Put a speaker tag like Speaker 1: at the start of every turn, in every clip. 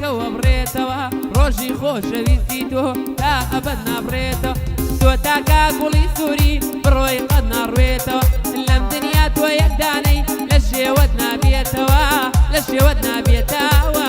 Speaker 1: ڕێگەوە بڕێتەوە ڕۆژی خۆشەویستی تۆ تا ئەبەد نابڕێتەوە تۆ تاکا گوڵی سووری بڕۆی قەت ناڕوێتەوە لەم دنیا تۆ یەکدانەی لە شێوەت نابێتەوە لە شێوەت نابێتەوە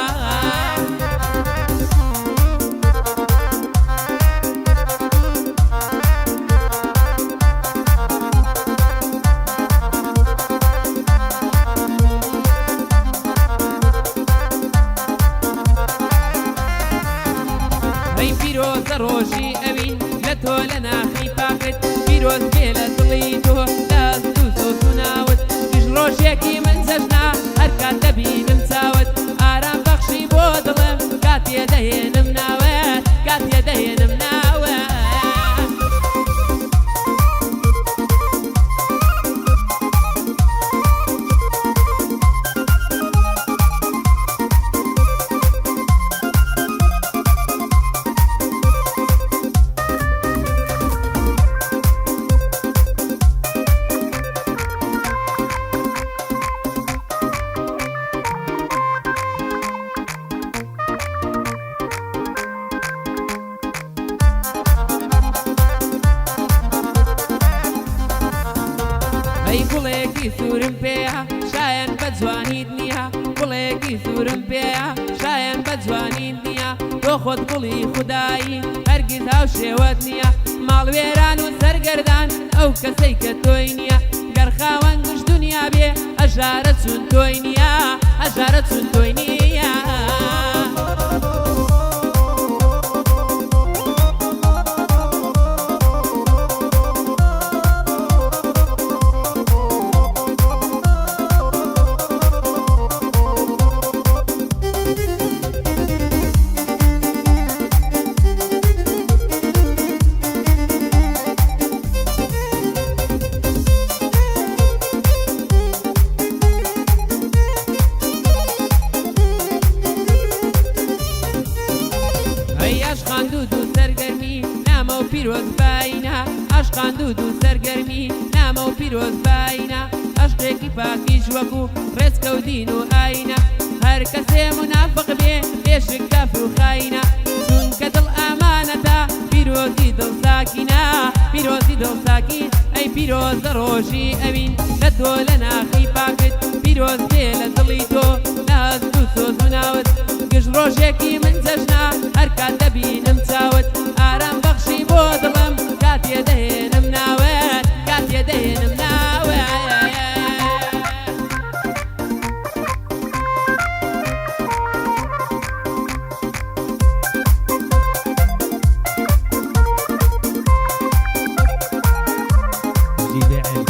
Speaker 1: پیرۆزە ڕۆژی ئەوین لە تۆ لە ناخی پاکت پیرۆز بێ لە دڵی تۆ دەست و سۆز و ناوت دژ ڕۆژێکی من جەژنا هەر کات دەبینم چاوت ئارام بەخشی بۆ دڵم کات تێدەهێنم ناوەت کات تێدەهێنم ناوەت ئەی گوڵێکی سوورم پێیە شایەن بە جوانیت نییە گوڵێکی سوورم پێیە شایەن بە جوانیت نییە تۆ خۆت گوڵی خودایی هەرگیز هاو شێوەت نییە ماڵوێران و سەرگەردان ئەو کەسەی کە تۆی نییە گەر خاوەن گشت دنیا بێ ئەژارە چون تۆی نییە ئەژارە چون تۆی نییە عشقان دوود و سەرگەرمی نامە و پیرۆز باینە عشقان دوود و سەرگەرمی نامە و پیرۆز باینە عشقێکی پاکیش وەکو ڕێزکەوتین و ئاینە هەر کەسێ منافق بێ لێشک کافر و خاینە چونکە دڵ ئامانەتە پیرۆزی دڵ ساکینە پیرۆزی دڵ ساکین ئەی پیرۆزە ڕۆژی ئەوین لە تۆ لە ناخی پاکت پیرۆز بێ لە دڵی تۆ ناست و سۆز و ناوت گشت ڕۆژێکی من جەژنا هەر کات دەبینم چاوت ئارام بەخشی بۆ دڵم کات تێدەهێنم ناوەت کات تێدەهێنم ناوەت
Speaker 2: جيب